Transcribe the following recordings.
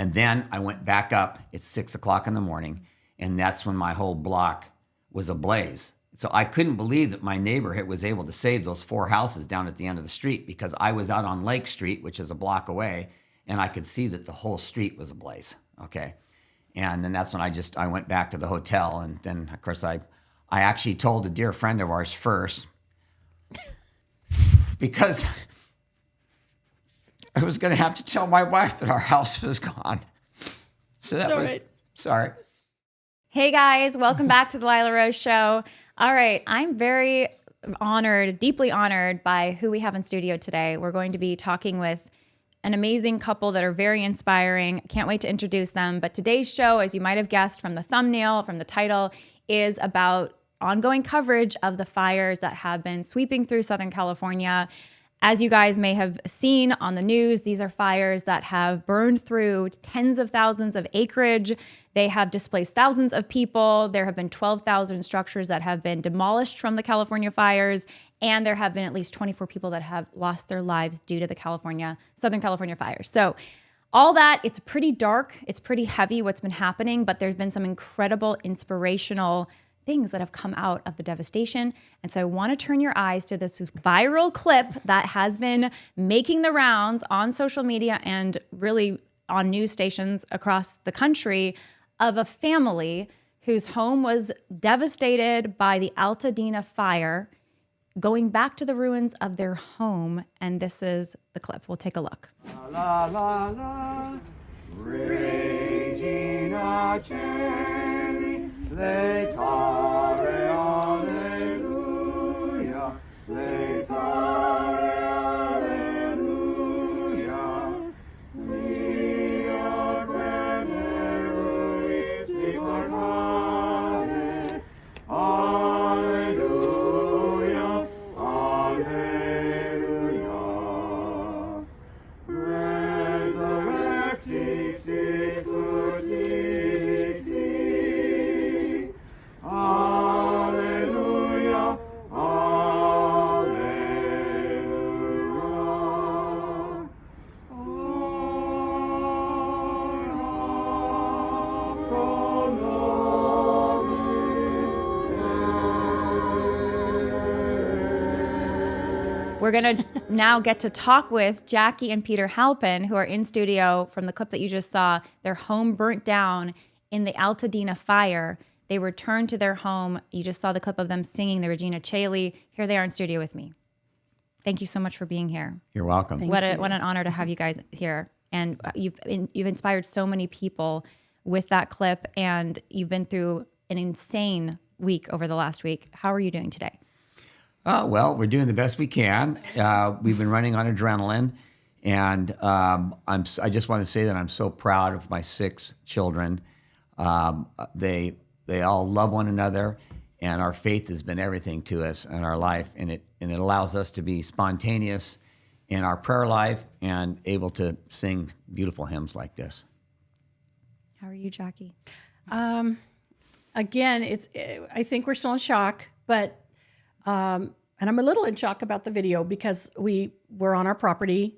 And then I went back up. It's 6 o'clock in the morning, and that's when my whole block was ablaze. So I couldn't believe that my neighbor was able to save those 4 houses down at the end of the street, because I was out on Lake Street, which is a block away, and I could see that the whole street was ablaze. Okay. And then that's when I went back to the hotel. And then, of course, I actually told a dear friend of ours first, because I was going to have to tell my wife that our house was gone. So that was, right. Sorry. Hey guys, welcome back to the Lila Rose Show. All right, I'm very honored, deeply honored by who we have in studio today. We're going to be talking with an amazing couple that are very inspiring. Can't wait to introduce them. But today's show, as you might have guessed from the thumbnail, from the title, is about ongoing coverage of the fires that have been sweeping through Southern California. As you guys may have seen on the news, these are fires that have burned through tens of thousands of acreage. They have displaced thousands of people. There have been 12,000 structures that have been demolished from the California fires. And there have been at least 24 people that have lost their lives due to the Southern California fires. So all that, it's pretty dark. It's pretty heavy what's been happening, but there's been some incredible inspirational things that have come out of the devastation. And so I want to turn your eyes to this viral clip that has been making the rounds on social media and really on news stations across the country of a family whose home was devastated by the Altadena fire, going back to the ruins of their home. And this is the clip. We'll take a look. La, la, la, Regina Caeli, Letare, alleluia, Letare, alleluia, Mia veneruis immortale, alleluia, alleluia, resurrexit sicut dixit, Alleluia, Alleluia. We're going to now get to talk with Jackie and Peter Halpin, who are in studio from the clip that you just saw. Their home burnt down in the Altadena fire. They returned to their home. You just saw the clip of them singing the Regina Caeli. Here they are in studio with me. Thank you so much for being here. You're welcome. What an honor to have you guys here. And you've inspired so many people with that clip, and you've been through an insane week over the last week. How are you doing today? Well, we're doing the best we can. We've been running on adrenaline, and I just want to say that I'm so proud of my 6 children. They all love one another, and our faith has been everything to us in our life, and it allows us to be spontaneous in our prayer life and able to sing beautiful hymns like this. How are you, Jackie? Again, I think we're still in shock, but and I'm a little in shock about the video because we were on our property.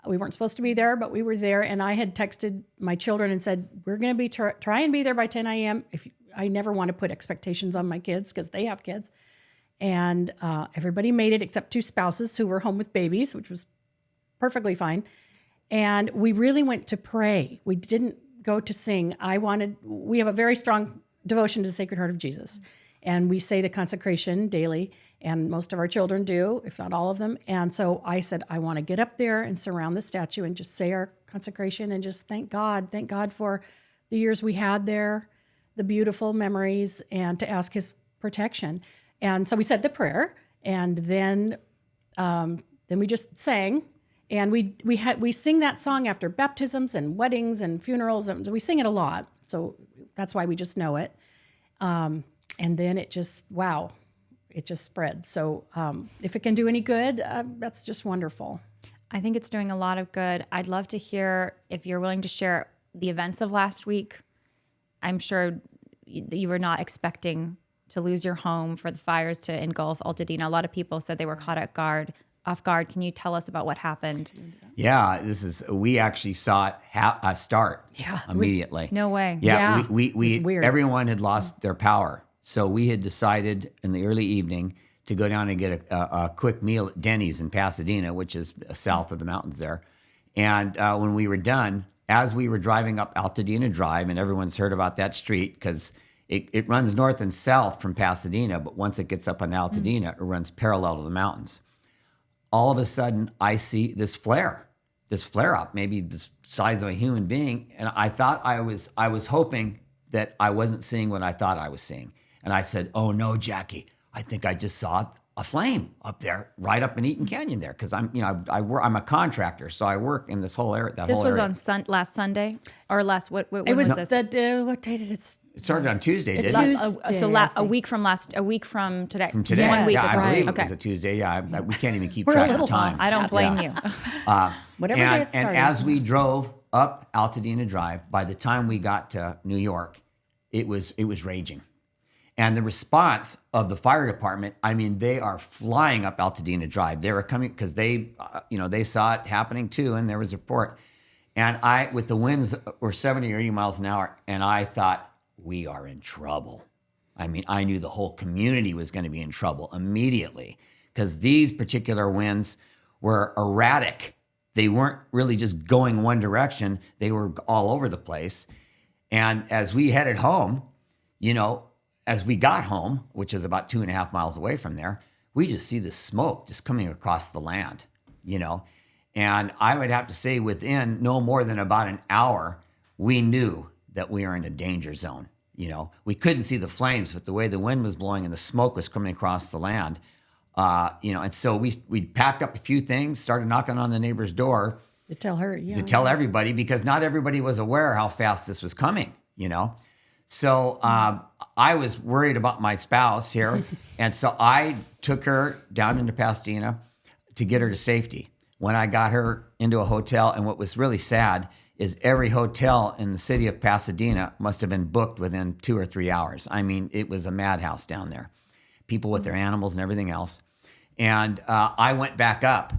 We weren't supposed to be there, but we were there, and I had texted my children and said, we're going to be try and be there by 10 a.m. I never want to put expectations on my kids because they have kids. And everybody made it except 2 spouses who were home with babies, which was perfectly fine. And we really went to pray. We didn't go to sing. We have a very strong devotion to the Sacred Heart of Jesus. And we say the consecration daily, and most of our children do, if not all of them. And so I said, I want to get up there and surround the statue and just say our consecration and just thank God for the years we had there, the beautiful memories, and to ask his protection. And so we said the prayer, and then we just sang, and we sing that song after baptisms and weddings and funerals, and we sing it a lot. So that's why we just know it. And then it just spread. So if it can do any good, that's just wonderful. I think it's doing a lot of good. I'd love to hear if you're willing to share the events of last week. I'm sure you were not expecting to lose your home for the fires to engulf Altadena. A lot of people said they were caught off guard. off guard. Can you tell us about what happened? Yeah, we actually saw it start Yeah, it was- immediately. No way. Yeah, Yeah, we it was weird. everyone had lost their power. So we had decided in the early evening to go down and get a quick meal at Denny's in Pasadena, which is south of the mountains there. And when we were done, as we were driving up Altadena Drive, and everyone's heard about that street because it runs north and south from Pasadena, but once it gets up on Altadena, it runs parallel to the mountains. All of a sudden, I see this flare up, maybe the size of a human being. And I thought I was hoping that I wasn't seeing what I thought I was seeing. And I said, "Oh no, Jackie, I think I just saw a flame up there, right up in Eaton Canyon there." Because I'm a contractor, so I work in this whole area. This was on last Sunday or last, what It was this? what day did it? It started on Tuesday, It's didn't it? Tuesday, So I a think. week from today. From today. 1 week. Yeah, I ago. believe it Okay. was a Tuesday. Yeah, we can't even keep We're a track little of time. lost. I don't blame you. Whatever day it And started. as we drove up Altadena Drive, by the time we got to New York, it was raging. And the response of the fire department, I mean, they are flying up Altadena Drive. They were coming because they saw it happening too, and there was a report. And with the winds were 70 or 80 miles an hour, and I thought, we are in trouble. I mean, I knew the whole community was going to be in trouble immediately because these particular winds were erratic. They weren't really just going one direction. They were all over the place. And as we headed home, as we got home, which is about 2.5 miles away from there, we just see this smoke just coming across the land, And I would have to say within no more than about an hour, we knew that we were in a danger zone. We couldn't see the flames, but the way the wind was blowing and the smoke was coming across the land, and so we packed up a few things, started knocking on the neighbor's door to tell her, yeah. to tell everybody because not everybody was aware how fast this was coming, So I was worried about my spouse here, and so I took her down into Pasadena to get her to safety. When I got her into a hotel, and what was really sad is every hotel in the city of Pasadena must have been booked within 2 or 3 hours. I mean, it was a madhouse down there. People with their animals and everything else. And I went back up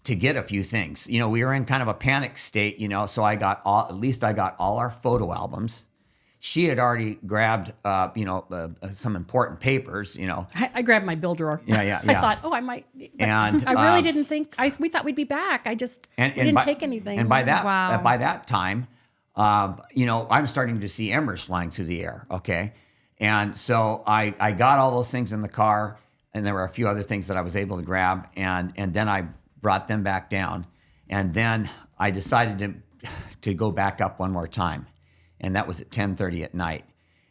to get a few things. We were in kind of a panic state, so I got all our photo albums. She had already grabbed, some important papers, I grabbed my bill drawer. Yeah. I thought, I might. But And, I really didn't think. We thought we'd be back. We didn't take anything. And by that Wow. by that time, I'm starting to see embers flying through the air. Okay, and so I got all those things in the car, and there were a few other things that I was able to grab, and then I brought them back down, and then I decided to go back up one more time, and that was at 10:30 at night,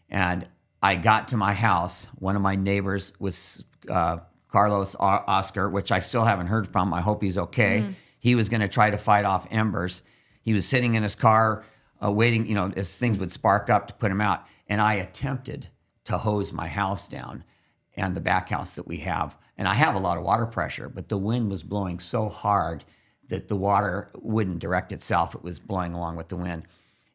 and I got to my house. One of my neighbors was Carlos Oscar, which I still haven't heard from. I hope he's okay. Mm-hmm. He was going to try to fight off embers. He was sitting in his car waiting, as things would spark up to put him out. And I attempted to hose my house down and the back house that we have. And I have a lot of water pressure, but the wind was blowing so hard that the water wouldn't direct itself. It was blowing along with the wind.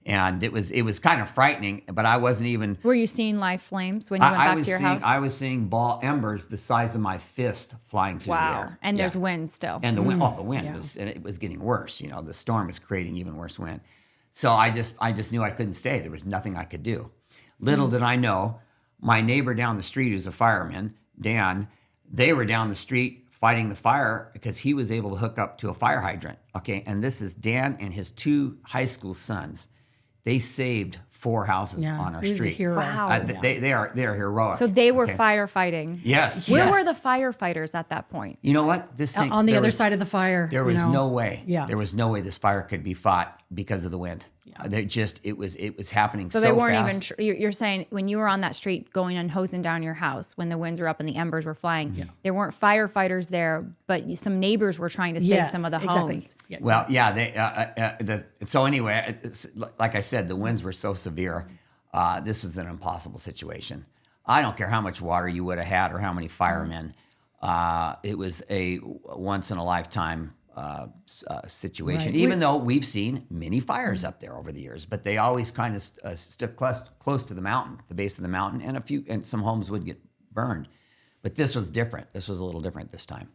And it was kind of frightening, but I wasn't even. Were you seeing live flames when you went back to your house? I was seeing ball embers the size of my fist flying through the air. And Yeah. there's wind still. And the wind, the wind was, and it was getting worse. The storm was creating even worse wind. So I just knew I couldn't stay. There was nothing I could do. Little did I know, my neighbor down the street, who's a fireman, Dan, they were down the street fighting the fire because he was able to hook up to a fire hydrant. Okay, and this is Dan and his 2 high school sons. They saved 4 houses on our he was a street. hero. Wow. They are heroic. So they were okay? firefighting. Yes. Where yes. were the firefighters at that point? You know what? This thing On the there other was- side of the fire. There was no way. Yeah. There was no way this fire could be fought because of the wind. Yeah. It was happening so So they weren't fast. even. You're saying when you were on that street going and hosing down your house when the winds were up and the embers were flying, there weren't firefighters there, but some neighbors were trying to save some of the homes. Yeah. Well, yeah. So anyway, like I said, the winds were so severe. This was an impossible situation. I don't care how much water you would have had or how many firemen. It was a once in a lifetime situation. Right. Even though we've seen many fires up there over the years, but they always kind of stuck close to the mountain, the base of the mountain, and some homes would get burned. But this was different. This was a little different this time.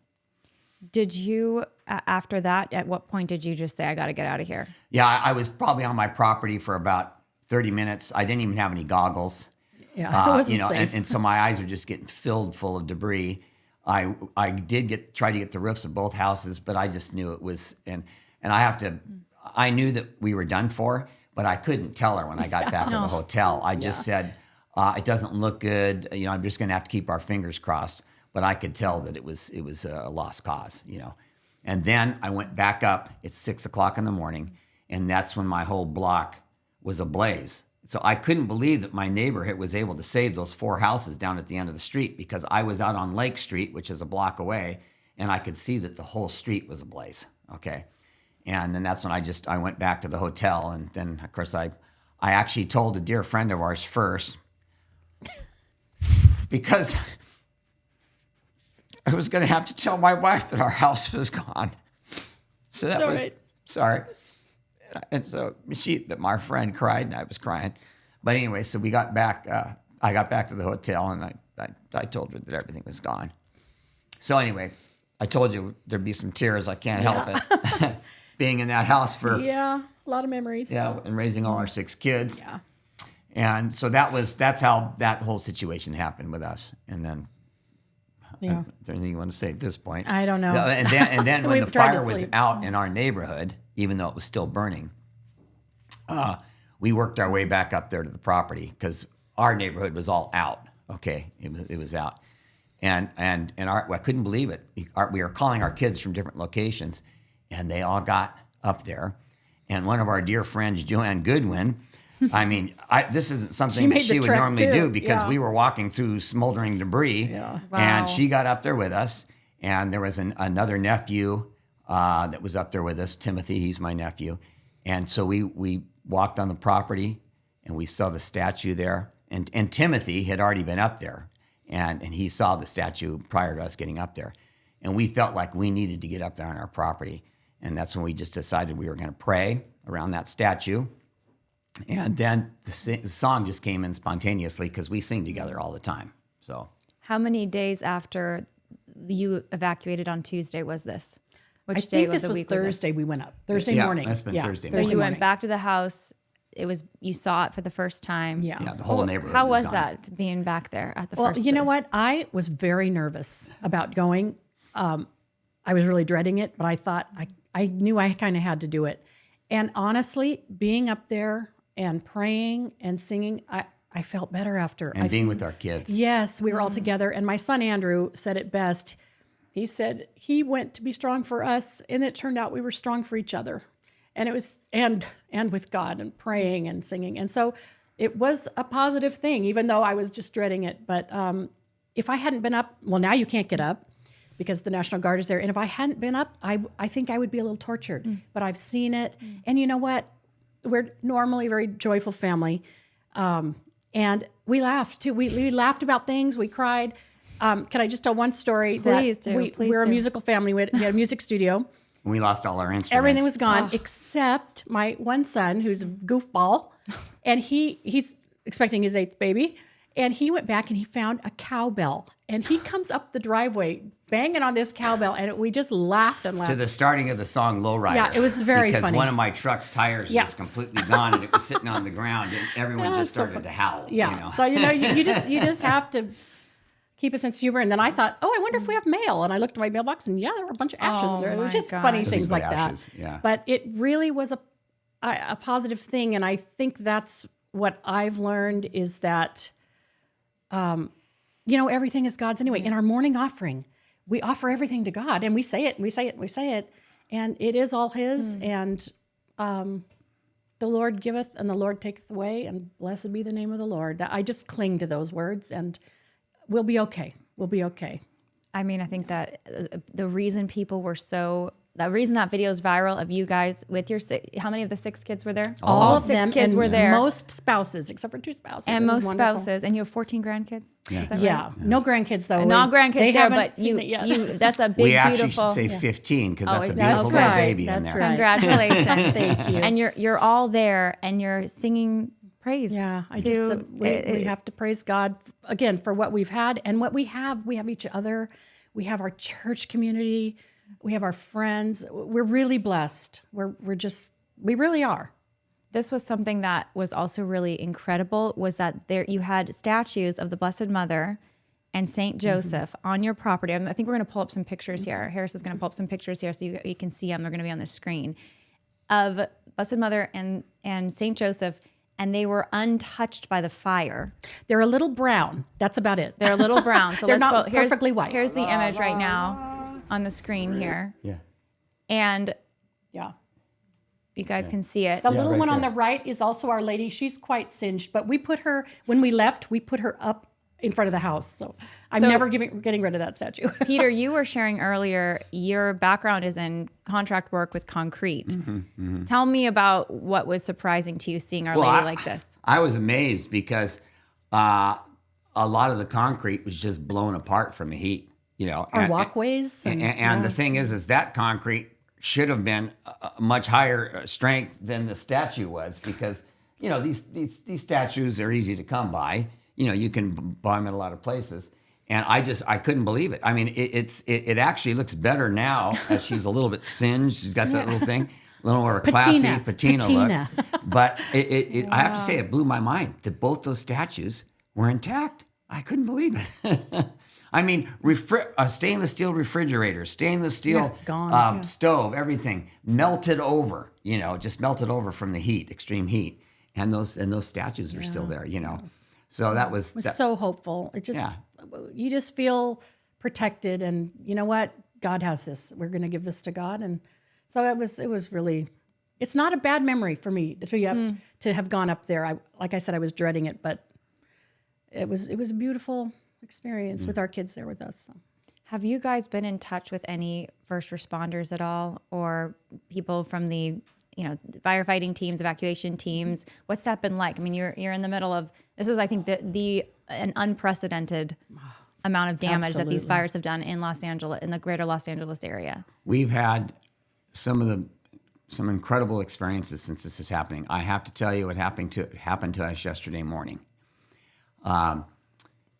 Did you, after that, at what point did you just say, I got to get out of here? Yeah, I was probably on my property for about 30 minutes. I didn't even have any goggles. Yeah, it wasn't and, safe. and so my eyes were just getting filled full of debris. I did try to get the roofs of both houses, but I just knew it was, and I knew that we were done for, but I couldn't tell her when I got back to the hotel. I just said, it doesn't look good. I'm just going to have to keep our fingers crossed. But I could tell that it was a lost cause, And then I went back up. It's 6 o'clock in the morning, and that's when my whole block was ablaze. So I couldn't believe that my neighborhood was able to save those 4 houses down at the end of the street, because I was out on Lake Street, which is a block away, and I could see that the whole street was ablaze. Okay. And then that's when I went back to the hotel. And then, of course, I actually told a dear friend of ours first, because I was going to have to tell my wife that our house was gone. So that was right. sorry. And so my friend cried, and I was crying. But anyway, so we got back. I got back to the hotel, and I told her that everything was gone. So anyway, I told you there'd be some tears. I can't help it. Being in that house for Yeah, a lot of memories. and raising all our 6 kids. Yeah. And so that's how that whole situation happened with us. And then, Yeah. is there anything you want to say at this point? I don't know. And then when We've the tried to fire was sleep. out in our neighborhood, even though it was still burning, we worked our way back up there to the property, because our neighborhood was all out. Okay, it was out, and I couldn't believe it. We were calling our kids from different locations, and they all got up there. And one of our dear friends, Joanne Goodwin. I mean, this isn't something made that she the would trek normally too. do, because Yeah. we were walking through smoldering debris. Yeah. Wow. And she got up there with us. And there was another nephew that was up there with us, Timothy. He's my nephew. And so we walked on the property, and we saw the statue there. And Timothy had already been up there, and he saw the statue prior to us getting up there. And we felt like we needed to get up there on our property. And that's when we just decided we were going to pray around that statue. And then the song just came in spontaneously, because we sing together all the time. So How many days after you evacuated on Tuesday was this? Which I day think was this the was week was this? Thursday we went up. Thursday Yeah, morning. that's been Thursday So morning. you morning. went back to the house. You saw it for the first time. Yeah. yeah, the whole neighborhood. How was gone. that, being back there at the Well, first? you know place? what? I was very nervous about going. I was really dreading it, but I thought I knew I kind of had to do it. And honestly, being up there and praying and singing, I felt better after. And being with our kids. Yes, we were all together. And my son Andrew said it best. He said he went to be strong for us, and it turned out we were strong for each other. And it was and with God, and praying and singing. And so it was a positive thing, even though I was just dreading it. But if I hadn't been up, well, now you can't get up because the National Guard is there. And if I hadn't been up, I think I would be a little tortured. But I've seen it. And you know what? We're normally a very joyful family. And we laughed too. We laughed about things. We cried. Can I just tell one story? Please that do. Please we're a do. musical family. We had a music studio. We lost all our instruments. Everything was gone except my one son, who's a goofball, and he's expecting his 8th baby, and he went back and he found a cowbell, and he comes up the driveway banging on this cowbell, and we just laughed and laughed. to the starting of the song Lowrider. Yeah, it was very because funny. one of my truck's tires Yeah. was completely gone, and it was sitting on the ground, and everyone Yeah, just it's so started fun. to howl. Yeah. You know? So you just have to keep a sense of humor. And then I thought, I wonder if we have mail. And I looked at my mailbox, and there were a bunch of ashes in there. It was my just funny gosh. things like Nothing but that. ashes, yeah. But it really was a positive thing, and I think that's what I've learned is that, everything is God's anyway. In our morning offering, we offer everything to God, and we say it, and we say it, and we say it, and it is all His. And the Lord giveth, and the Lord taketh away, and blessed be the name of the Lord. I just cling to those words, and we'll be okay. We'll be okay. I mean, I think that the reason the reason that video is viral of you guys with your how many of the 6 kids were there? All of 6 them, kids and were there, most spouses, except for 2 spouses, and It was most wonderful. spouses, and you have 14 grandkids. Yeah. Is that Yeah, right? no grandkids though. Not grandkids They there, haven't but seen it yet. that's a big, we actually beautiful. should say 15, because that's a that's beautiful little right. baby in That's there. right. Congratulations! Thank you. And you're all there, and you're singing praise. Yeah, I to- just we have to praise God again for what we've had and what we have. We have each other. We have our church community. We have our friends. We're really blessed. We really are. This was something that was also really incredible, was that there you had statues of the Blessed Mother and Saint Joseph on your property. I think we're going to pull up some pictures here. Harris is going to pull up some pictures here so you can see them. They're going to be on the screen of Blessed Mother and Saint Joseph, and they were untouched by the fire. They're a little brown. That's about it. They're a little brown. So They're let's not go. Here's, perfectly white. Here's the image right now on the screen here. Yeah. And Yeah. you guys can see it. The little right one on there. the right is also Our Lady. She's quite singed, but we put her, when we left, we put her up in front of the house. So I'm never getting rid of that statue. Peter, you were sharing earlier, your background is in contract work with concrete. Tell me about what was surprising to you seeing Our Lady like this. I was amazed because a lot of the concrete was just blown apart from the heat. Our walkways. And the thing is that concrete should have been a much higher strength than the statue was, because these statues are easy to come by. You can buy them in a lot of places. And I couldn't believe it. I mean, it actually looks better now as she's a little bit singed. She's got that little thing, a little more classy patina look. But I have to say, it blew my mind that both those statues were intact. I couldn't believe it. I mean, stainless steel refrigerators, stainless steel stove, everything melted over. Just melted over from the heat, extreme heat, and those statues are still there. So that was so hopeful. It just you just feel protected, and you know what? God has this. We're going to give this to God, and so it was really. It's not a bad memory for me to have gone up there. Like I said, I was dreading it, but it was a beautiful experience with our kids there with us. So. Have you guys been in touch with any first responders at all, or people from the firefighting teams, evacuation teams? What's that been like? I mean, you're in the middle of this is, I think, an unprecedented amount of damage that these fires have done in Los Angeles, in the greater Los Angeles area. We've had some incredible experiences since this is happening. I have to tell you what happened to us yesterday morning.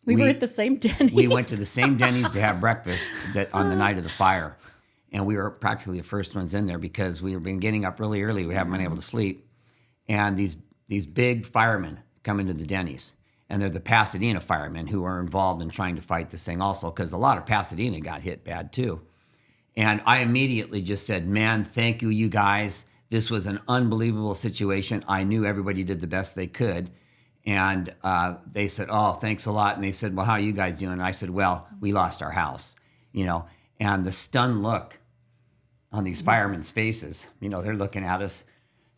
We were at the same Denny's. We went to the same Denny's to have breakfast on the night of the fire. And we were practically the first ones in there because we had been getting up really early. We haven't been able to sleep. And these big firemen come into the Denny's. And they're the Pasadena firemen who are involved in trying to fight this thing also, because a lot of Pasadena got hit bad too. And I immediately just said, man, thank you guys. This was an unbelievable situation. I knew everybody did the best they could. And they said, oh, thanks a lot. And they said, well, how are you guys doing? And I said, well, we lost our house, And the stunned look on these firemen's faces, they're looking at us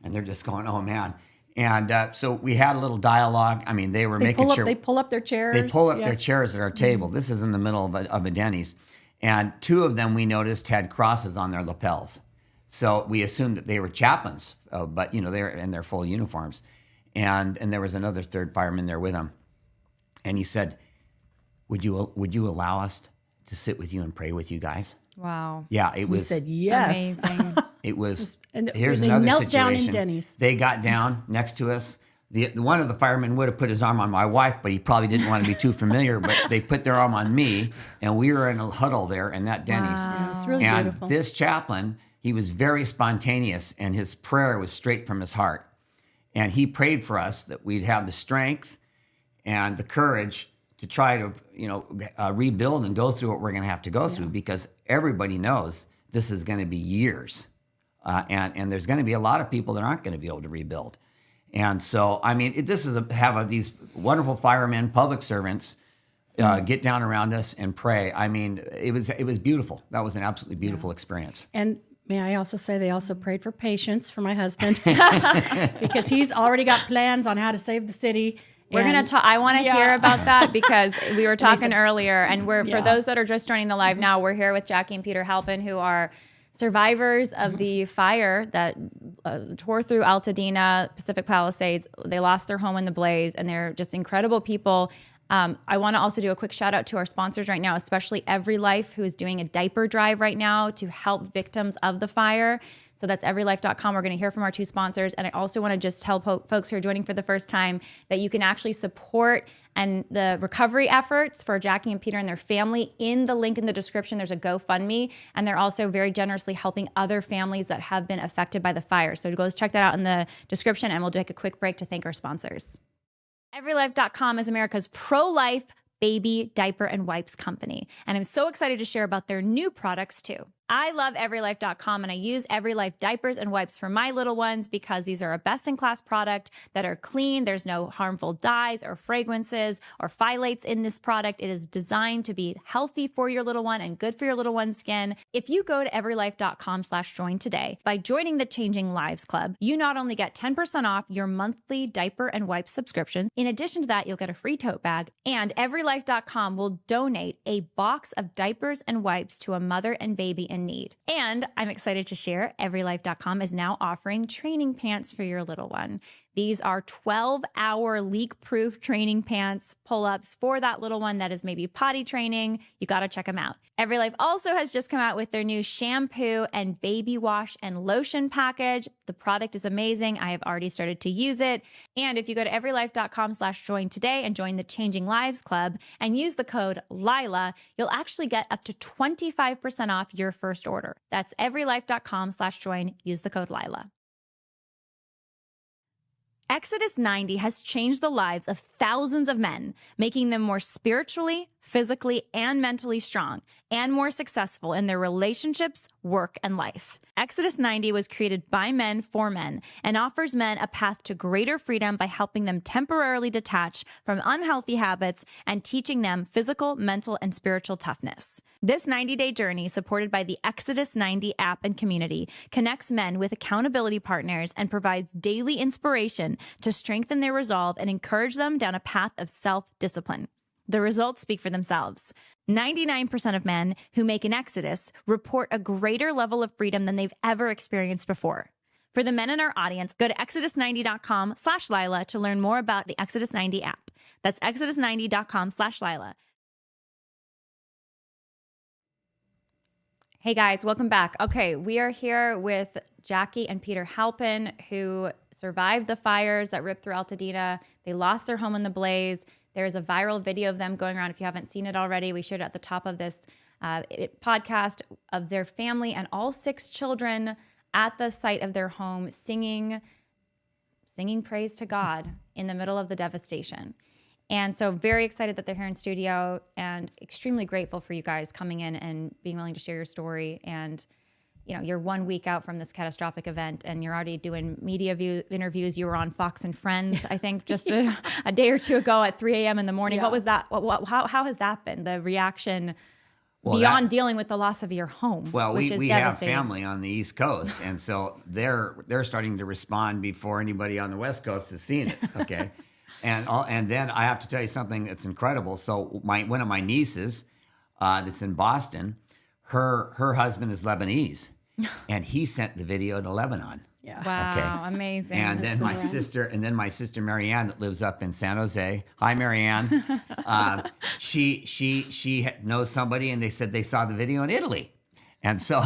and they're just going, oh, man. And so we had a little dialogue. I mean, they pull up their chairs. They pull up their chairs at our table. This is in the middle of a Denny's. And two of them we noticed had crosses on their lapels. So we assumed that they were chaplains, but they're in their full uniforms. And there was another third fireman there with him. And he said, would you allow us to sit with you and pray with you guys? Wow. Yeah, it was. We said yes. Amazing. It was. And here's they another knelt situation. down in Denny's. They got down next to us. The one of the firemen would have put his arm on my wife, but he probably didn't want to be too familiar. But they put their arm on me, and we were in a huddle there in that Denny's. Wow. It's really and beautiful. This chaplain, he was very spontaneous, and his prayer was straight from his heart. And he prayed for us that we'd have the strength and the courage to try to, rebuild and go through what we're going to have to go through, because everybody knows this is going to be years. And there's going to be a lot of people that aren't going to be able to rebuild. And so, I mean, these wonderful firemen, public servants, get down around us and pray. I mean, it was beautiful. That was an absolutely beautiful experience. And may I also say they also prayed for patience for my husband because he's already got plans on how to save the city. We're going to talk. I want to hear about that because we were talking earlier, and for those that are just joining the live now, we're here with Jackie and Peter Halpin, who are survivors of the fire that tore through Altadena, Pacific Palisades. They lost their home in the blaze, and they're just incredible people. I want to also do a quick shout out to our sponsors right now, especially Every Life, who is doing a diaper drive right now to help victims of the fire. So that's everylife.com. We're going to hear from our two sponsors. And I also want to just tell folks who are joining for the first time that you can actually support and the recovery efforts for Jackie and Peter and their family. In the link in the description, there's a GoFundMe, and they're also very generously helping other families that have been affected by the fire. So go check that out in the description, and we'll take a quick break to thank our sponsors. EveryLife.com is America's pro-life baby diaper and wipes company, and I'm so excited to share about their new products too. I love EveryLife.com, and I use EveryLife diapers and wipes for my little ones because these are a best-in-class product that are clean. There's no harmful dyes or fragrances or phthalates in this product. It is designed to be healthy for your little one and good for your little one's skin. If you go to EveryLife.com/join today, by joining the Changing Lives Club, you not only get 10% off your monthly diaper and wipe subscription, in addition to that, you'll get a free tote bag, and EveryLife.com will donate a box of diapers and wipes to a mother and baby in need. And I'm excited to share EveryLife.com is now offering training pants for your little one. These are 12-hour leak-proof training pants, pull-ups for that little one that is maybe potty training. You got to check them out. EveryLife also has just come out with their new shampoo and baby wash and lotion package. The product is amazing. I have already started to use it. And if you go to EveryLife.com/join today and join the Changing Lives Club and use the code Lila, you'll actually get up to 25% off your first order. That's EveryLife.com/join. Use the code Lila. Exodus 90 has changed the lives of thousands of men, making them more spiritually, physically, and mentally strong, and more successful in their relationships, work, and life. Exodus 90 was created by men for men and offers men a path to greater freedom by helping them temporarily detach from unhealthy habits and teaching them physical, mental, and spiritual toughness. This 90-day journey, supported by the Exodus 90 app and community, connects men with accountability partners and provides daily inspiration to strengthen their resolve and encourage them down a path of self-discipline. The results speak for themselves. 99% of men who make an Exodus report a greater level of freedom than they've ever experienced before. For the men in our audience, go to exodus90.com/Lila to learn more about the Exodus 90 app. That's exodus90.com/Lila. Hey guys, welcome back. Okay, we are here with Jackie and Peter Halpin, who survived the fires that ripped through Altadena. They lost their home in the blaze. There's a viral video of them going around. If you haven't seen it already, we shared it at the top of this podcast of their family and all 6 children at the site of their home singing praise to God in the middle of the devastation. And so very excited that they're here in studio and extremely grateful for you guys coming in and being willing to share your story. And, you know, you're 1 week out from this catastrophic event and you're already doing media interviews. You were on Fox and Friends, I think, just a day or two ago at 3 a.m. in the morning. Yeah. What was that? How has that been? The reaction beyond dealing with the loss of your home, which is we devastating. have family on the East Coast, and so they're starting to respond before anybody on the West Coast has seen it, okay? And then I have to tell you something that's incredible. So one of my nieces that's in Boston, her husband is Lebanese, and he sent the video to Lebanon. Yeah. Wow, okay. Amazing. And then my sister Marianne that lives up in San Jose. Hi, Marianne. She knows somebody, and they said they saw the video in Italy, and so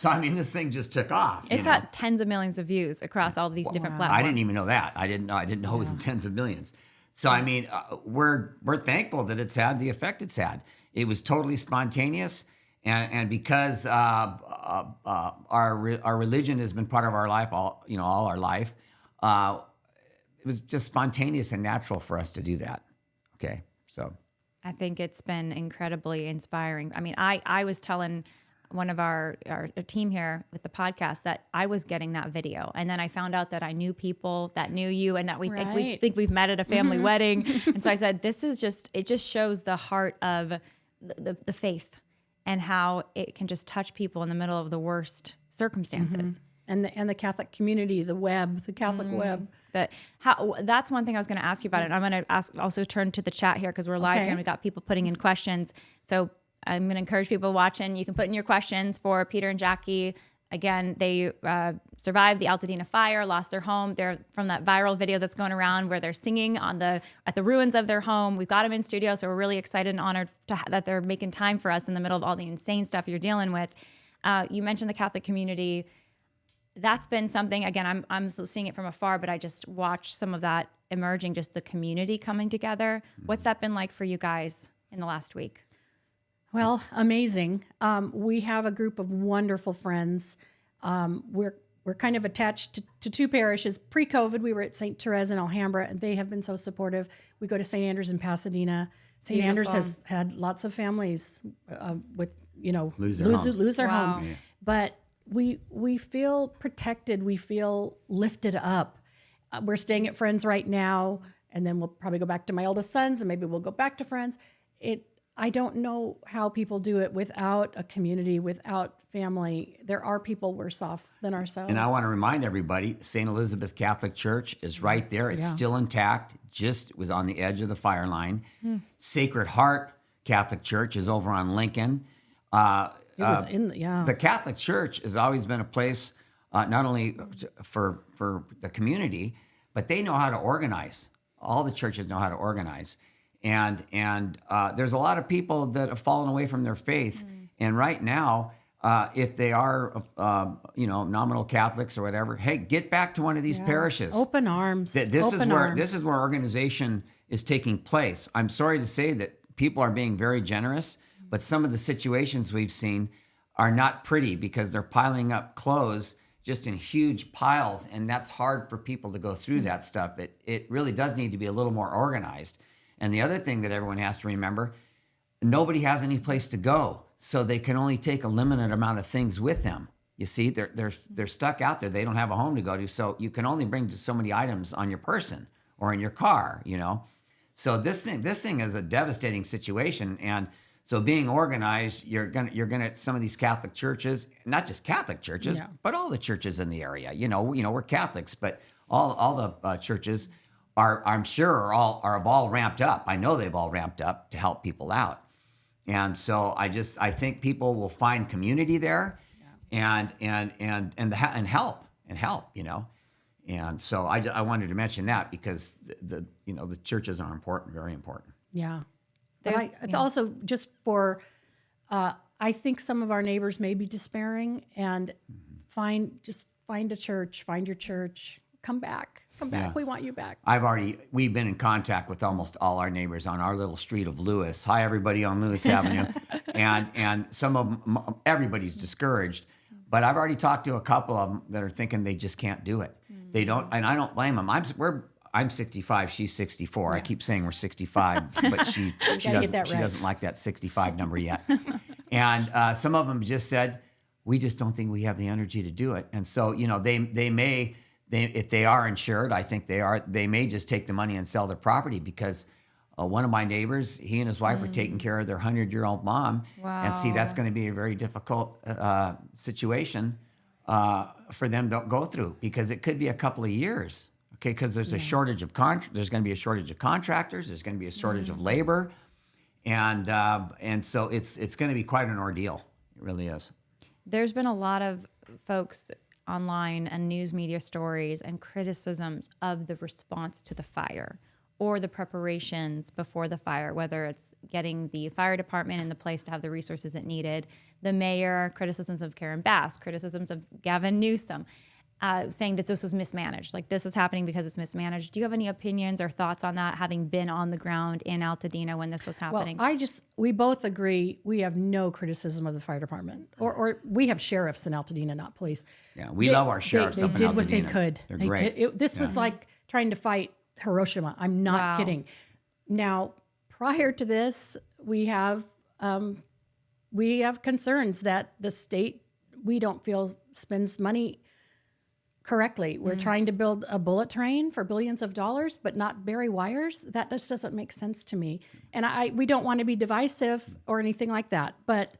I mean, this thing just took off. It's had tens of millions of views across all these different platforms. I didn't even know that. I didn't know it was in tens of millions. So I mean, we're thankful that it's had the effect it's had. It was totally spontaneous, and because our religion has been part of our life all our life, it was just spontaneous and natural for us to do that. Okay, so I think it's been incredibly inspiring. I mean, I was telling one of our team here with the podcast that I was getting that video, and then I found out that I knew people that knew you, and that we think we've met at a family wedding. And so I said, it just shows the heart of the faith and how it can just touch people in the middle of the worst circumstances. And the Catholic community, the Catholic web. That's one thing I was going to ask you about, and I'm going to also turn to the chat here because we're live here and we've got people putting in questions. So I'm going to encourage people watching. You can put in your questions for Peter and Jackie. Again, they survived the Altadena fire, lost their home. They're from that viral video that's going around where they're singing at the ruins of their home. We've got them in studio, so we're really excited and honored that they're making time for us in the middle of all the insane stuff you're dealing with. You mentioned the Catholic community. that's been something, again, I'm still seeing it from afar, but I just watched some of that emerging, just the community coming together. What's that been like for you guys in the last week? Well, amazing. We have a group of wonderful friends. We're kind of attached to two parishes. Pre-COVID, we were at St. Therese in Alhambra, and they have been so supportive. We go to St. Andrews in Pasadena. St. Andrews has had lots of families with, lose their Wow. homes. But we feel protected. We feel lifted up. We're staying at friends right now, and then we'll probably go back to my oldest sons, and maybe we'll go back to friends. I don't know how people do it without a community, without family. There are people worse off than ourselves. And I want to remind everybody, St. Elizabeth Catholic Church is right there. It's still intact, just was on the edge of the fire line. Sacred Heart Catholic Church is over on Lincoln. The Catholic Church has always been a place, not only for the community, but they know how to organize. All the churches know how to organize. And there's a lot of people that have fallen away from their faith. And right now, if they are, nominal Catholics or whatever, hey, get back to one of these parishes. Open arms. This is where organization is taking place. I'm sorry to say that people are being very generous, but some of the situations we've seen are not pretty because they're piling up clothes just in huge piles, and that's hard for people to go through that stuff. It really does need to be a little more organized. And the other thing that everyone has to remember, nobody has any place to go, so they can only take a limited amount of things with them. You see, they're stuck out there. They don't have a home to go to, so you can only bring so many items on your person or in your car. So this thing is a devastating situation, and so being organized, you're gonna some of these Catholic churches, not just Catholic churches, but all the churches in the area. We're Catholics, but all the churches. I'm sure are all ramped up. I know they've all ramped up to help people out, and so I think people will find community there, and help. And so I wanted to mention that because the churches are important, very important. Yeah, it's also just for. I think some of our neighbors may be despairing, and find a church, find your church, come back. Come back. Yeah. We want you back. We've been in contact with almost all our neighbors on our little street of Lewis. Hi, everybody on Lewis Avenue. And some of them, everybody's discouraged. But I've already talked to a couple of them that are thinking they just can't do it. They don't, and I don't blame them. I'm 65, she's 64. Yeah. I keep saying we're 65, but she doesn't like that 65 number yet. And some of them just said, we just don't think we have the energy to do it. And so, they may... if they are insured, I think they may just take the money and sell their property because one of my neighbors, he and his wife are taking care of their 100-year-old mom. Wow. And see, that's going to be a very difficult situation for them to go through because it could be a couple of years, okay? Because there's a shortage of there's going to be a shortage of contractors, there's going to be a shortage of labor, and so it's going to be quite an ordeal. It really is. There's been a lot of folks online and news media stories and criticisms of the response to the fire or the preparations before the fire, whether it's getting the fire department in the place to have the resources it needed, the mayor, criticisms of Karen Bass, criticisms of Gavin Newsom, saying that this was mismanaged. Like, this is happening because it's mismanaged. Do you have any opinions or thoughts on that, having been on the ground in Altadena when this was happening? Well, we both agree we have no criticism of the fire department. Or we have sheriffs in Altadena, not police. Yeah, we love our sheriffs up in Altadena. They did what they could. They're great. This was like trying to fight Hiroshima. I'm not kidding. Now, prior to this, we have concerns that the state, we don't feel, spends money correctly. We're trying to build a bullet train for billions of dollars, but not bury wires. That just doesn't make sense to me. And we don't want to be divisive or anything like that. But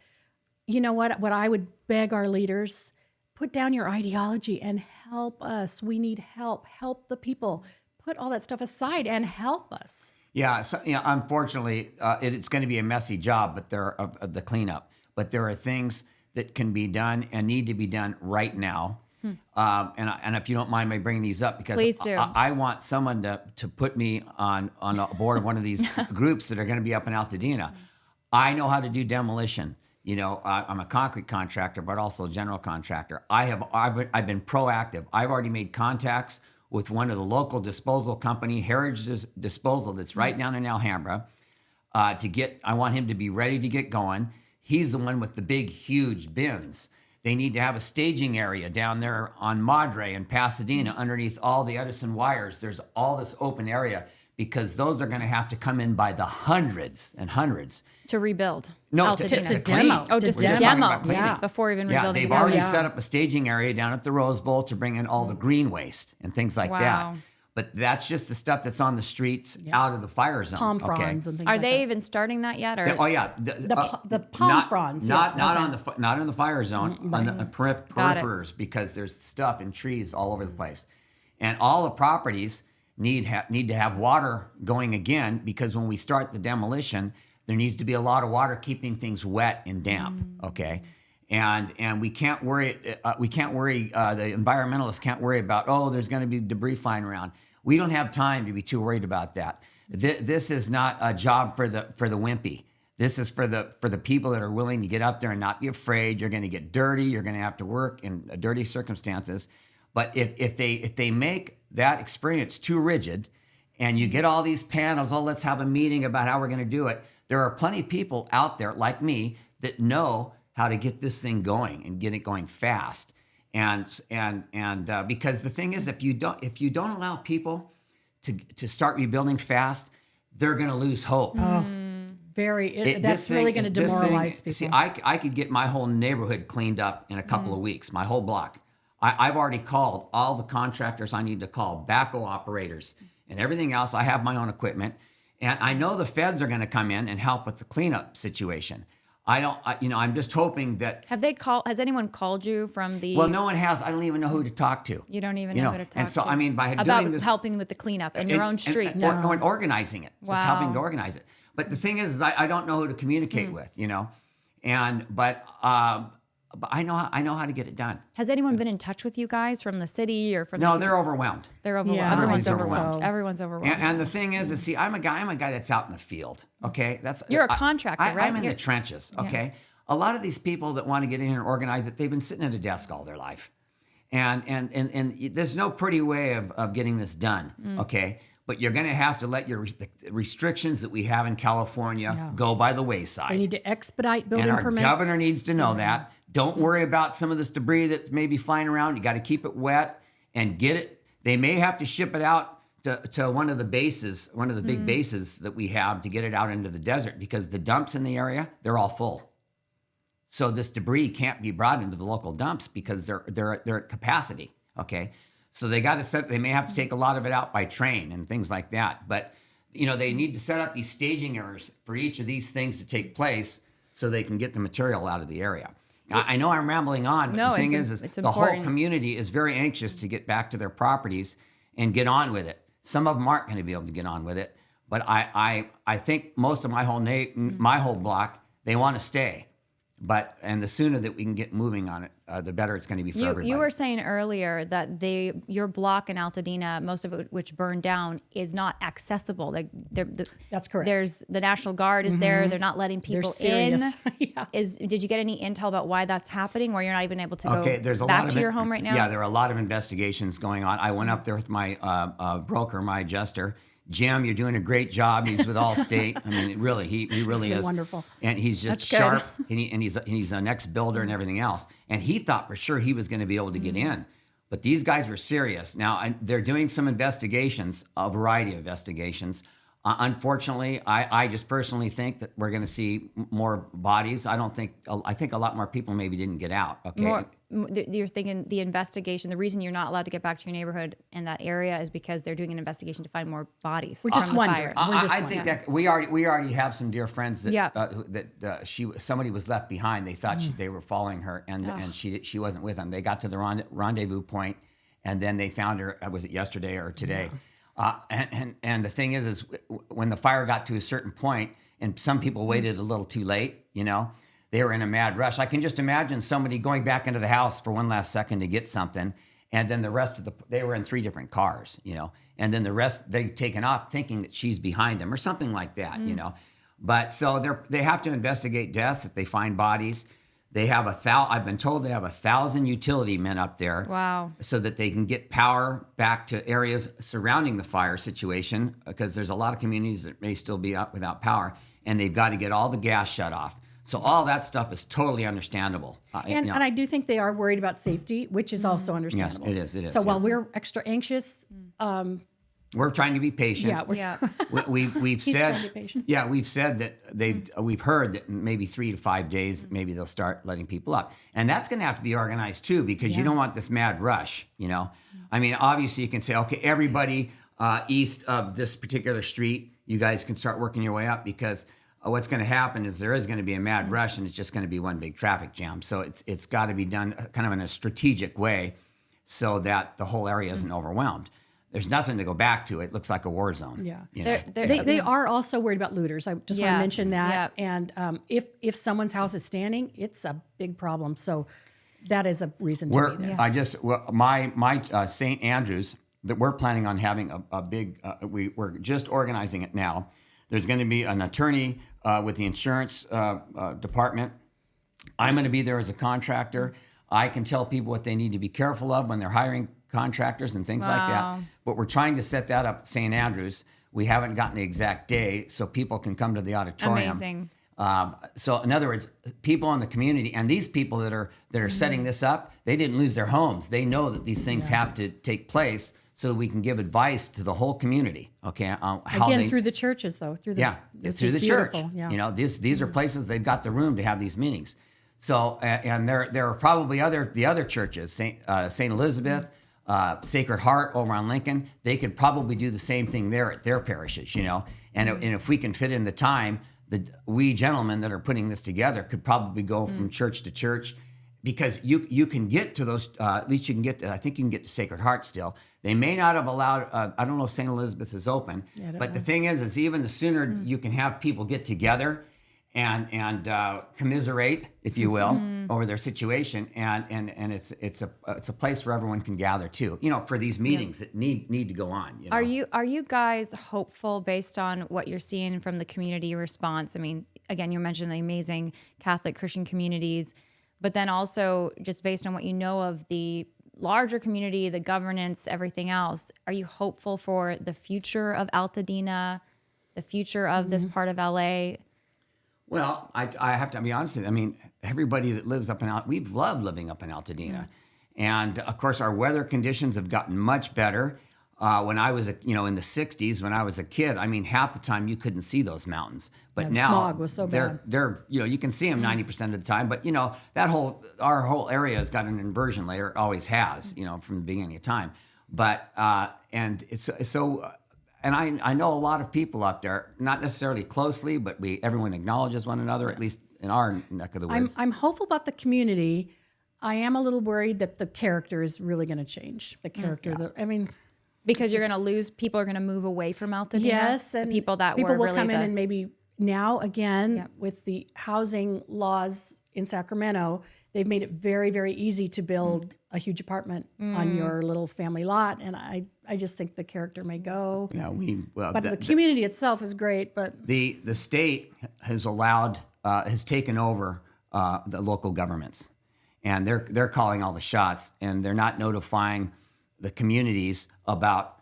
you know what? What I would beg our leaders, put down your ideology and help us. We need help. Help the people. Put all that stuff aside and help us. Yeah. So, unfortunately, it's going to be a messy job, but the cleanup. But there are things that can be done and need to be done right now. And if you don't mind me bringing these up, because please do. I want someone to put me on a board of one of these groups that are going to be up in Altadena. I know how to do demolition. I'm a concrete contractor, but also a general contractor. I've been proactive. I've already made contacts with one of the local disposal company, Heritage Disposal, that's right down in Alhambra. I want him to be ready to get going. He's the one with the big, huge bins. They need to have a staging area down there on Madre and Pasadena underneath all the Edison wires. There's all this open area because those are going to have to come in by the hundreds and hundreds. To rebuild. No, to Altadena. clean. demo. Oh, just We're to just talking demo. about cleaning. Yeah. Before even Yeah, rebuilding. they've again. already Yeah. set up a staging area down at the Rose Bowl to bring in all the green waste and things like that. Wow. But that's just the stuff that's on the streets out of the fire zone. Palm okay? fronds and things Are like they that. even starting that yet? Or Oh yeah, The palm not, fronds. Not yeah. not Okay. on the not in the fire zone on the Got it. periphers because there's stuff and trees all over the place, and all the properties need to have water going again because when we start the demolition, there needs to be a lot of water keeping things wet and damp. Okay. And we can't worry. The environmentalists can't worry about there's going to be debris flying around. We don't have time to be too worried about that. This is not a job for the wimpy. This is for the people that are willing to get up there and not be afraid. You're going to get dirty. You're going to have to work in dirty circumstances. But if they make that experience too rigid, and you get all these panels, let's have a meeting about how we're going to do it. There are plenty of people out there like me that know how to get this thing going and get it going fast. And because the thing is, if you don't allow people to start rebuilding fast, they're going to lose hope. That's really going to demoralize people. See, I could get my whole neighborhood cleaned up in a couple of weeks, my whole block. I've already called all the contractors I need to call, backhoe operators, and everything else. I have my own equipment, and I know the feds are going to come in and help with the cleanup situation. I'm just hoping that. Has anyone called you from the? Well, no one has. I don't even know who to talk to. You don't even know who to talk to. And so, I mean, by about doing this, helping with the cleanup in your own street. and organizing it, Wow. just helping to organize it. But the thing is I don't know who to communicate with, but I know how to get it done. Has anyone been in touch with you guys from the city or from? No, they're overwhelmed. They're overwhelmed. Yeah, Everyone's everybody's overwhelmed. overwhelmed. Everyone's overwhelmed. And the thing is, see, I'm a guy that's out in the field. Okay, You're a contractor, right? I'm in the trenches. Okay, a lot of these people that want to get in here and organize it, they've been sitting at a desk all their life, and there's no pretty way of getting this done. Okay, but you're going to have to let the restrictions that we have in California go by the wayside. They need to expedite building and our permits. governor needs to know that. Don't worry about some of this debris that may be flying around. You got to keep it wet and get it. They may have to ship it out to one of the bases, one of the big bases that we have to get it out into the desert because the dumps in the area, they're all full. So this debris can't be brought into the local dumps because they're at capacity. Okay. So they may have to take a lot of it out by train and things like that. But, they need to set up these staging areas for each of these things to take place so they can get the material out of the area. I know I'm rambling on, but the thing is the whole community is very anxious to get back to their properties and get on with it. Some of them aren't going to be able to get on with it, but I think most of my whole block, they want to stay. And the sooner that we can get moving on it, the better it's going to be for everybody. You were saying earlier that your block in Altadena, most of it which burned down, is not accessible. That's correct. There's the National Guard is there. They're not letting people They're in. serious. Yeah. Did you get any intel about why that's happening? Where you're not even able to go there's a back lot to of your home right now? Yeah, there are a lot of investigations going on. I went up there with my broker, my adjuster. Jim, you're doing a great job. He's with Allstate. I mean, really, he really is wonderful. And he's just That's good. sharp. And he's an ex-builder and everything else. And he thought for sure he was going to be able to get in, but these guys were serious. Now they're doing some investigations, a variety of investigations. Unfortunately, I just personally think that we're going to see more bodies. I think a lot more people maybe didn't get out. Okay. You're thinking the investigation, the reason you're not allowed to get back to your neighborhood in that area is because they're doing an investigation to find more bodies. We're just from the wondering. fire. I think that we already have some dear friends that Yeah. somebody was left behind. They thought they were following her, and she wasn't with them. They got to the rendezvous point, and then they found her. Was it yesterday or today? And the thing is when the fire got to a certain point, and some people waited a little too late. They were in a mad rush. I can just imagine somebody going back into the house for one last second to get something, and then the rest of they were in 3 different cars, and then the rest they've taken off thinking that she's behind them or something like that, But so they have to investigate deaths if they find bodies. They have I've been told they have 1,000 utility men up there. Wow. So that they can get power back to areas surrounding the fire situation, because there's a lot of communities that may still be up without power, and they've got to get all the gas shut off. So all that stuff is totally understandable. And I do think they are worried about safety, which is also understandable. Yes, it is. So Yeah. while we're extra anxious, We're trying to be patient. yeah, We've He's said, trying to be patient. yeah, we've said that we've heard that maybe 3 to 5 days, maybe they'll start letting people up, and that's going to have to be organized too, because you don't want this mad rush. I mean, obviously you can say, okay, everybody east of this particular street, you guys can start working your way up, because what's going to happen is there is going to be a mad rush, and it's just going to be one big traffic jam. So it's got to be done kind of in a strategic way, so that the whole area isn't overwhelmed. There's nothing to go back to. It looks like a war zone. Yeah. They are also worried about looters. I just want to Yes. mention that. Yep. And if someone's house is standing, it's a big problem. So that is a reason to be there. My St. Andrews, that we're planning on having a big, we're just organizing it now. There's going to be an attorney with the insurance department. I'm going to be there as a contractor. I can tell people what they need to be careful of when they're hiring contractors and things like that. Wow. But we're trying to set that up at St. Andrews. We haven't gotten the exact day, so people can come to the auditorium. Amazing. So in other words, people in the community, and these people that are setting this up, they didn't lose their homes. They know that these things have to take place, so that we can give advice to the whole community. Okay, Through the churches, though. Through the it's through the church. Yeah. These are places they've got the room to have these meetings. So and there are probably the other churches, Saint Elizabeth, Sacred Heart over on Lincoln. They could probably do the same thing there at their parishes, And if we can fit in the time, we gentlemen that are putting this together could probably go from church to church, because you can get to those. At least you can get to. I think you can get to Sacred Heart still. They may not have allowed. I don't know if St. Elizabeth is open, but the thing is even the sooner you can have people get together and commiserate, if you will, over their situation, and it's a place where everyone can gather too. For these meetings that need to go on. Are you guys hopeful based on what you're seeing from the community response? I mean, again, you mentioned the amazing Catholic Christian communities, but then also just based on what you know of the larger community, the governance, everything else, are you hopeful for the future of Altadena, the future of this part of LA? Well, I have to be honest with you. I mean, everybody that lives up in we've loved living up in Altadena. And of course, our weather conditions have gotten much better. When I was, in the 60s, when I was a kid, I mean, half the time you couldn't see those mountains. But now smog was so bad. They're you can see them 90% of the time. But our whole area has got an inversion layer. It always has, from the beginning of time. But and it's so. And I know a lot of people up there, not necessarily closely, but everyone acknowledges one another, at least in our neck of the woods. I'm hopeful about the community. I am a little worried that the character is really going to change. The character, Because you're going to lose, people are going to move away from Altadena? yes, the and people that people were will really come in and maybe now again with the housing laws in Sacramento, they've made it very, very easy to build a huge apartment on your little family lot, and I just think the character may go. Yeah, but the community itself is great. But the state has taken over the local governments, and they're calling all the shots, and they're not notifying the communities about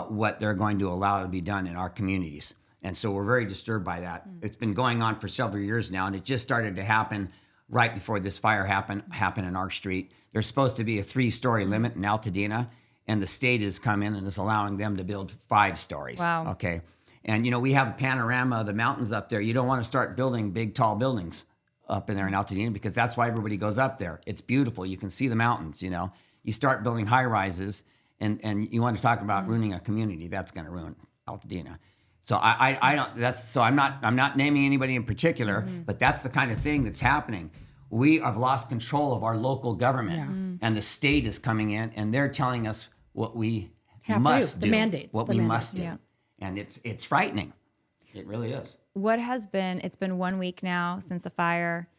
what they're going to allow to be done in our communities. And so we're very disturbed by that. It's been going on for several years now, and it just started to happen right before this fire happened in our street. There's supposed to be a 3-story limit in Altadena, and the state has come in and is allowing them to build 5 stories. Wow. Okay. And, we have a panorama of the mountains up there. You don't want to start building big, tall buildings up in there in Altadena, because that's why everybody goes up there. It's beautiful. You can see the mountains, You start building high rises, and you want to talk about ruining a community. That's going to ruin Altadena. So I don't. I'm not naming anybody in particular, but that's the kind of thing that's happening. We have lost control of our local government, and the state is coming in, and they're telling us what we must do, the mandates, what we must do, and it's frightening. It really is. It's been 1 week now since the fire.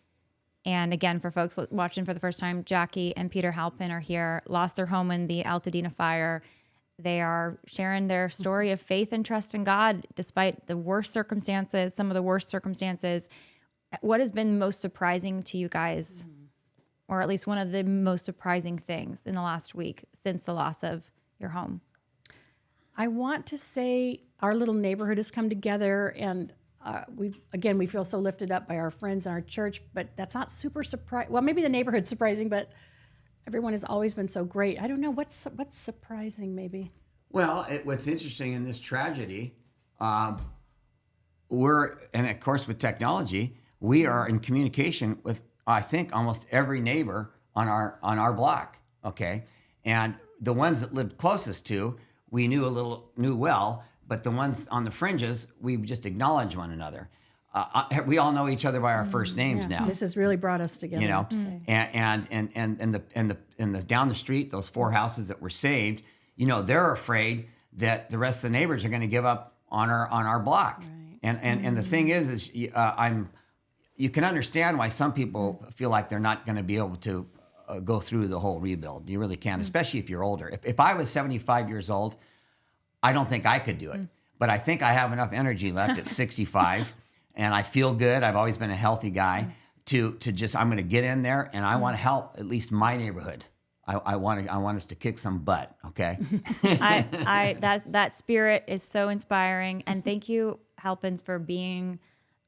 And again, for folks watching for the first time, Jackie and Peter Halpin are here, lost their home in the Altadena fire. They are sharing their story of faith and trust in God despite the worst circumstances, some of the worst circumstances. What has been most surprising to you guys, or at least one of the most surprising things in the last week since the loss of your home? I want to say our little neighborhood has come together, and we feel so lifted up by our friends and our church, but that's not super surprising. Well, maybe the neighborhood's surprising, but everyone has always been so great. I don't know what's surprising, maybe. Well, what's interesting in this tragedy, and of course with technology, we are in communication with, I think, almost every neighbor on our block. Okay, and the ones that lived closest to, we knew well, but the ones on the fringes, we just acknowledge one another. We all know each other by our first names now. This has really brought us together. You know, I have to say. and the down the street, those 4 houses that were saved, you know, they're afraid that the rest of the neighbors are going to give up on our block. Right. And the thing is you can understand why some people feel like they're not going to be able to go through the whole rebuild. You really can, especially if you're older. If I was 75 years old, I don't think I could do it. But I think I have enough energy left at 65, and I feel good. I've always been a healthy guy to just, I'm going to get in there, and I want to help at least my neighborhood. I want us to kick some butt, okay? That spirit is so inspiring, and thank you, Halpins, for being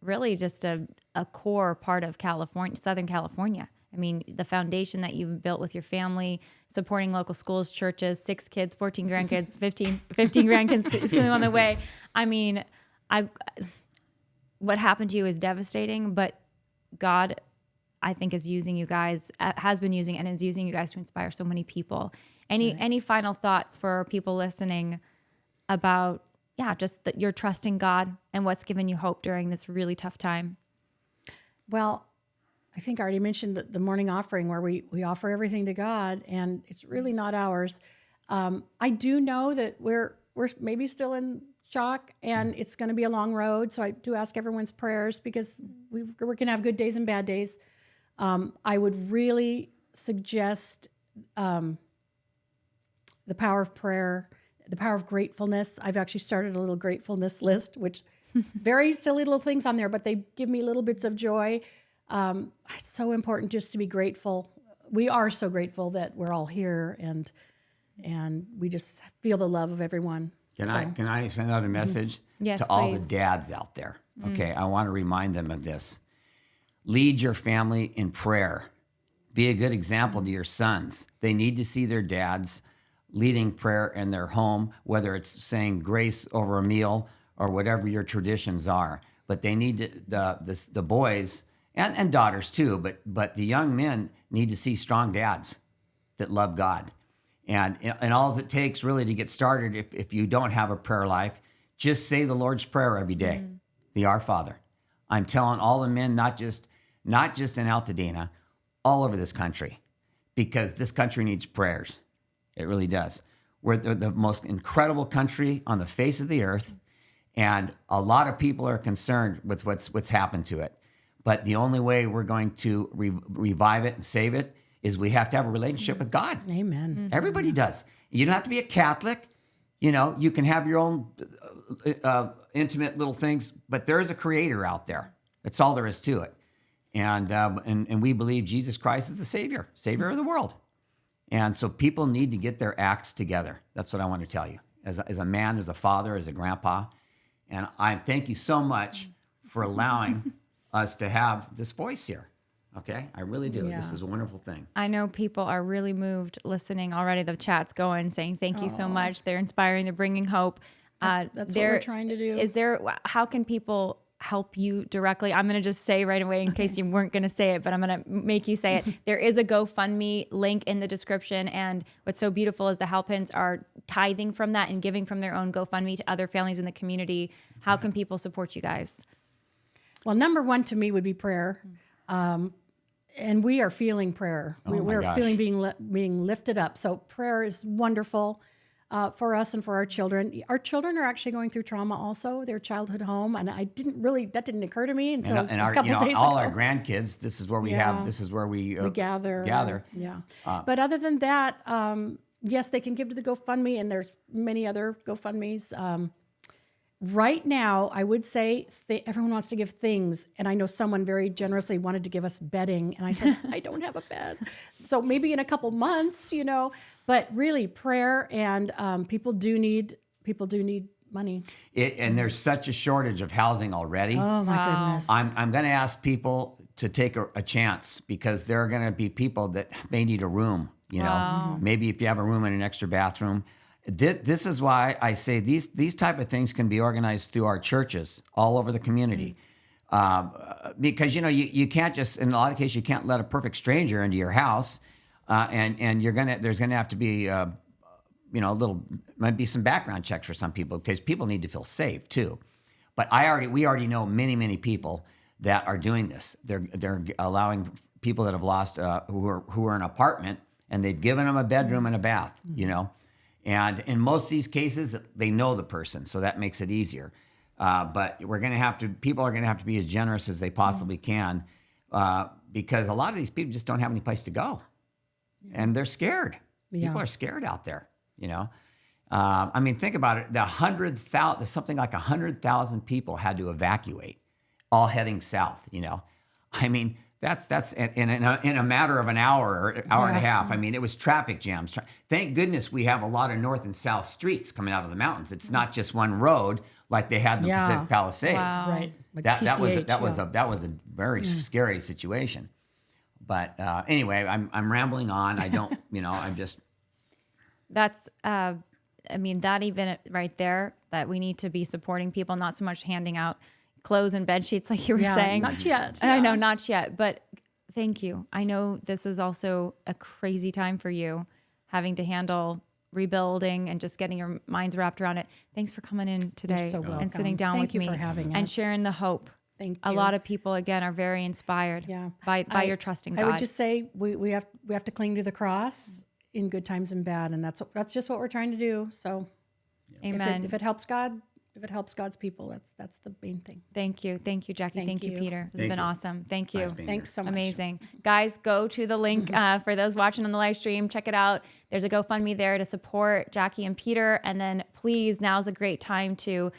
really just a core part of California, Southern California. I mean, the foundation that you've built with your family, supporting local schools, churches, 6 kids, 14 grandkids, 15 grandkids schooling on the way. I mean, what happened to you is devastating, but God, I think, is using you guys, has been using and is using you guys to inspire so many people. Any final thoughts for people listening about, just that you're trusting God and what's given you hope during this really tough time? Well, I think I already mentioned the morning offering where we offer everything to God, and it's really not ours. I do know that we're maybe still in shock, and it's going to be a long road. So I do ask everyone's prayers, because we're going to have good days and bad days. I would really suggest the power of prayer, the power of gratefulness. I've actually started a little gratefulness list, which very silly little things on there, but they give me little bits of joy. It's so important just to be grateful. We are so grateful that we're all here, and we just feel the love of everyone. Can I send out a message Yes, to all please. the dads out there? Okay, I want to remind them of this. Lead your family in prayer. Be a good example to your sons. They need to see their dads leading prayer in their home, whether it's saying grace over a meal or whatever your traditions are. But they need to, the boys and daughters too, but the young men need to see strong dads that love God. And all it takes really to get started, if you don't have a prayer life, just say the Lord's Prayer every day, the Our Father. I'm telling all the men, not just in Altadena, all over this country, because this country needs prayers. It really does. We're the most incredible country on the face of the earth, and a lot of people are concerned with what's happened to it. But the only way we're going to revive it and save it is we have to have a relationship with God. Amen. Everybody does. You don't have to be a Catholic. You know, you can have your own intimate little things, but there is a creator out there. That's all there is to it. And we believe Jesus Christ is the Savior of the world. And so people need to get their acts together. That's what I want to tell you. As a man, as a father, as a grandpa. And I thank you so much for allowing us to have this voice here. Okay? I really do. Yeah. This is a wonderful thing. I know people are really moved listening already. The chat's going, saying thank you so much. They're inspiring. They're bringing hope. That's what we're trying to do. How can people help you directly? I'm going to just say right away in case you weren't going to say it, but I'm going to make you say it. There is a GoFundMe link in the description. And what's so beautiful is the Halpins are tithing from that and giving from their own GoFundMe to other families in the community. How can people support you guys? Well, number one to me would be prayer. And we are feeling prayer. We're feeling being lifted up. So prayer is wonderful for us and for our children. Our children are actually going through trauma also, their childhood home. And that didn't occur to me until a couple of days ago. All our grandkids, this is where we gather. Yeah. But other than that, yes, they can give to the GoFundMe, and there's many other GoFundMes. Right now, I would say everyone wants to give things, and I know someone very generously wanted to give us bedding, and I said, I don't have a bed. So maybe in a couple months, but really prayer, and people do need money. And there's such a shortage of housing already. Oh my goodness. I'm going to ask people to take a chance, because there are going to be people that may need a room. Maybe if you have a room and an extra bathroom. This is why I say these type of things can be organized through our churches all over the community. Because you can't just, in a lot of cases, you can't let a perfect stranger into your house, and there's gonna have to be might be some background checks for some people, because people need to feel safe too. But we already know many people that are doing this. They're allowing people that have lost who are in an apartment, and they've given them a bedroom and a bath. And in most of these cases, they know the person, so that makes it easier. But people are going to have to be as generous as they possibly can, because a lot of these people just don't have any place to go, and they're scared. Yeah. People are scared out there. I mean, think about it. Something like 100,000 people had to evacuate, all heading south. I mean, that's in a matter of an hour or hour and a half. I mean, it was traffic jams. Thank goodness we have a lot of north and south streets coming out of the mountains. It's not just one road like they had in the Pacific Palisades. Wow. Right. Like That was PCH, a very scary situation. But anyway, I'm rambling on. I don't, I'm just. That's, that even right there, that we need to be supporting people, not so much handing out clothes and bed sheets like you were saying. Not yet. I know, not yet, but thank you. I know this is also a crazy time for you, having to handle rebuilding and just getting your minds wrapped around it. Thanks for coming in today You're so welcome. and sitting down Thank with you me for having and us. sharing the hope. Thank A you. lot of people, again, are very inspired by your trust in God. I would just say we have to cling to the cross in good times and bad, and that's just what we're trying to do. So, Amen. If it helps God, if it helps God's people, that's the main thing. Thank you, Jackie. Thank you, you. Peter. This has Thank been you. awesome. Thank you. Nice being Thanks so much. Amazing. Guys, go to the link for those watching on the live stream. Check it out. There's a GoFundMe there to support Jackie and Peter. And then please, now's a great time to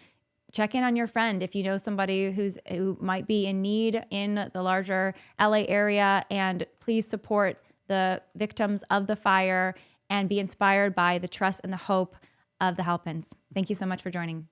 check in on your friend. If you know somebody who might be in need in the larger LA area, and please support the victims of the fire and be inspired by the trust and the hope of the Halpins. Thank you so much for joining.